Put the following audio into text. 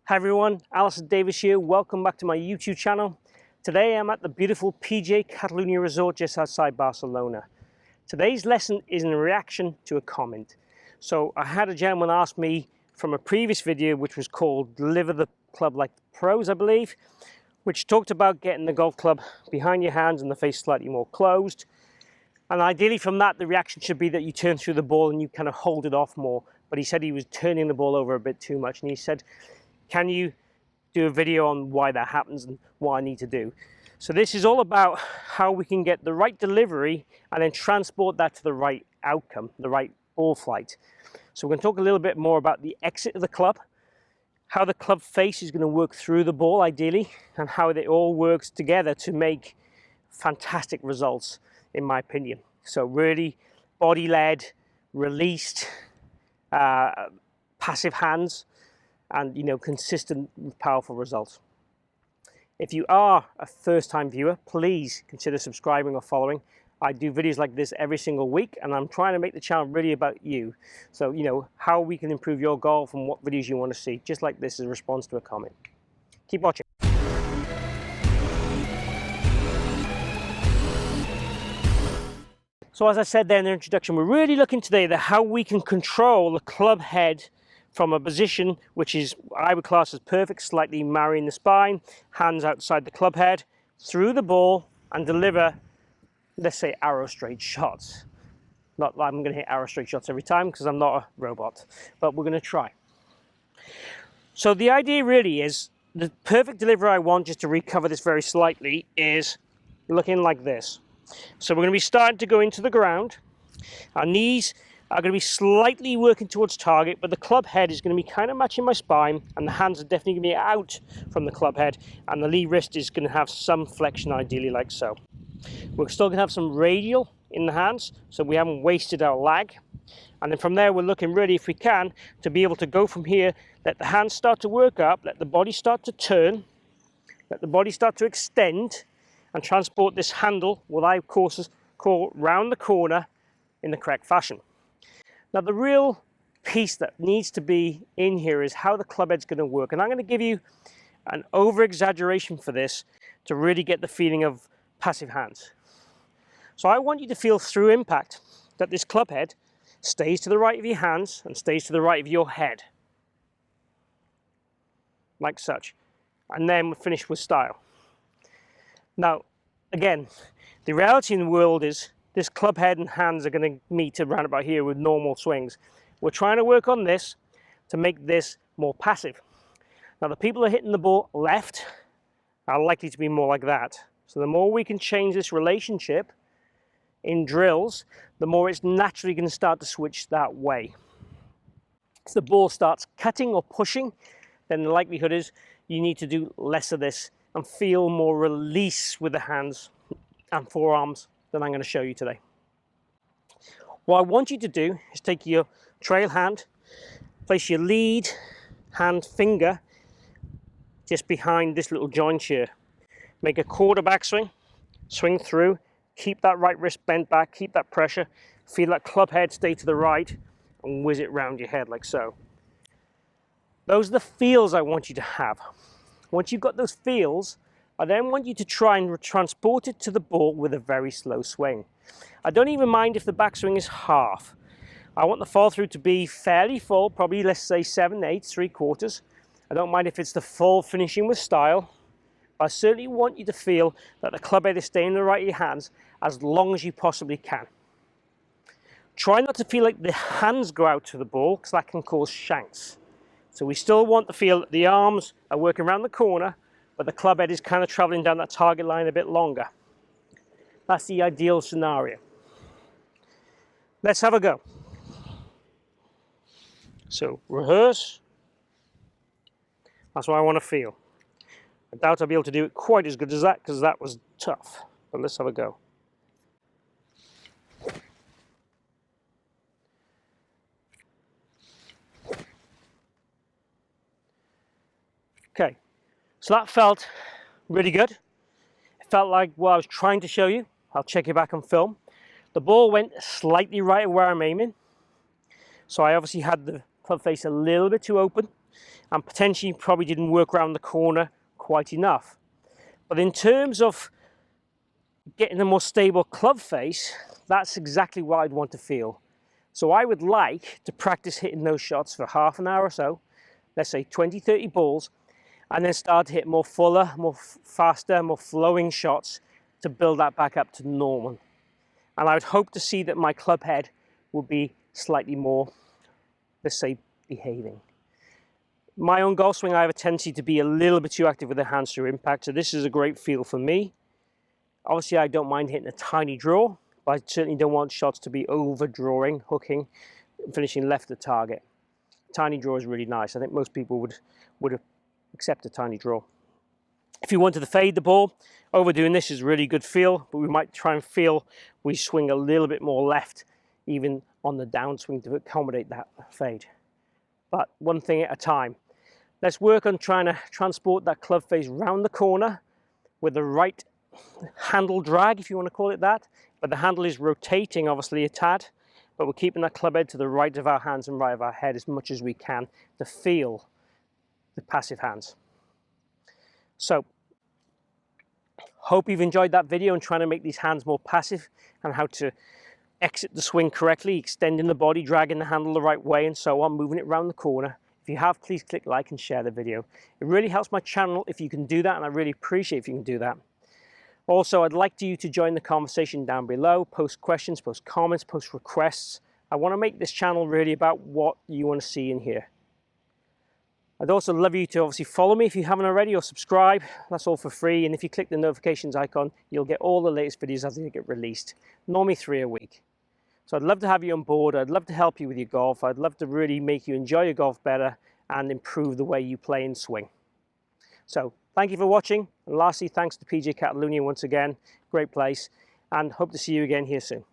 Hi everyone, Alistair Davies here. Welcome back to my YouTube channel. Today I'm at the beautiful PJ Catalunya Resort just outside Barcelona. Today's lesson is in reaction to a comment. So I had a gentleman ask me from a previous video which was called Deliver the Club Like the Pros, I believe, which talked about getting the golf club behind your hands and the face slightly more closed. And ideally from that, the reaction should be that you turn through the ball and you kind of hold it off more. But he said he was turning the ball over a bit too much, and he said, can you do a video on why that happens and what I need to do? So this is all about how we can get the right delivery and then transport that to the right outcome, the right ball flight. So we're going to talk a little bit more about the exit of the club, how the club face is going to work through the ball ideally, and how it all works together to make fantastic results, in my opinion. So really body-led, released, passive hands, and consistent, powerful results. If you are a first-time viewer, please consider subscribing or following. I do videos like this every single week, and I'm trying to make the channel really about you. So, how we can improve your golf and what videos you want to see, just like this is a response to a comment. Keep watching. So as I said there in the introduction, we're really looking today at how we can control the club head from a position which is, I would class as perfect, slightly marrying the spine, hands outside the club head, through the ball, and deliver, let's say, arrow straight shots. Not that I'm going to hit arrow straight shots every time because I'm not a robot, but we're going to try. So the idea really is, the perfect delivery I want, just to recover this very slightly, is looking like this. So we're going to be starting to go into the ground. Our knees are going to be slightly working towards target, but the club head is going to be kind of matching my spine, and the hands are definitely going to be out from the club head, and the lead wrist is going to have some flexion, ideally like so. We're still going to have some radial in the hands, so we haven't wasted our lag. And then from there, we're looking really, if we can, to be able to go from here, let the hands start to work up, let the body start to turn, let the body start to extend, and transport this handle, what I of course call round the corner, in the correct fashion. Now the real piece that needs to be in here is how the club head's going to work, and I'm going to give you an over-exaggeration for this to really get the feeling of passive hands. So I want you to feel through impact that this club head stays to the right of your hands and stays to the right of your head, like such, and then we'll finish with style. Now again, the reality in the world is this club head and hands are going to meet around about here with normal swings. We're trying to work on this to make this more passive. Now the people who are hitting the ball left are likely to be more like that. So the more we can change this relationship in drills, the more it's naturally going to start to switch that way. If the ball starts cutting or pushing, then the likelihood is you need to do less of this and feel more release with the hands and forearms than I'm going to show you today. What I want you to do is take your trail hand, place your lead hand finger just behind this little joint here. Make a quarter backswing, swing through, keep that right wrist bent back, keep that pressure, feel that club head stay to the right, and whiz it round your head like so. Those are the feels I want you to have. Once you've got those feels, I then want you to try and transport it to the ball with a very slow swing. I don't even mind if the backswing is half. I want the follow through to be fairly full, probably let's say 7/8, 3/4. I don't mind if it's the full finishing with style. I certainly want you to feel that the club head is staying in the right of your hands as long as you possibly can. Try not to feel like the hands go out to the ball, because that can cause shanks. So we still want to feel that the arms are working around the corner, but the club head is kind of traveling down that target line a bit longer. That's the ideal scenario. Let's have a go. So rehearse. That's what I want to feel. I doubt I'll be able to do it quite as good as that, because that was tough. But let's have a go. Okay, so that felt really good. It felt like what I was trying to show you. I'll check it back on film. The ball went slightly right where I'm aiming. So I obviously had the club face a little bit too open. and potentially probably didn't work around the corner quite enough. But in terms of getting a more stable club face, that's exactly what I'd want to feel. So I would like to practice hitting those shots for half an hour or so, let's say 20, 30 balls, and then start to hit more fuller, more faster, more flowing shots to build that back up to normal. And I would hope to see that my club head will be slightly more, let's say, behaving. My own golf swing, I have a tendency to be a little bit too active with the hands through impact, so this is a great feel for me. Obviously, I don't mind hitting a tiny draw, but I certainly don't want shots to be overdrawing, hooking, finishing left of target. Tiny draw is really nice. I think most people would accept a tiny draw. If you wanted to fade the ball, overdoing this is really good feel, but we might try and feel we swing a little bit more left, even on the downswing to accommodate that fade. But one thing at a time. Let's work on trying to transport that club face round the corner with the right handle drag, if you want to call it that. But the handle is rotating, obviously, a tad, but we're keeping that club head to the right of our hands and right of our head as much as we can to feel the passive hands. So, hope you've enjoyed that video and trying to make these hands more passive and how to exit the swing correctly, extending the body, dragging the handle the right way and so on, moving it around the corner. If you have, please click like and share the video. It really helps my channel if you can do that, and I really appreciate if you can do that. Also, I'd like you to join the conversation down below, post questions, post comments, post requests. I want to make this channel really about what you want to see in here. I'd also love you to obviously follow me if you haven't already, or subscribe. That's all for free, and if you click the notifications icon, you'll get all the latest videos as they get released, normally 3 a week. So I'd love to have you on board. I'd love to help you with your golf. I'd love to really make you enjoy your golf better and improve the way you play and swing. So thank you for watching, and lastly, thanks to PJ Catalunya once again. Great place, and hope to see you again here soon.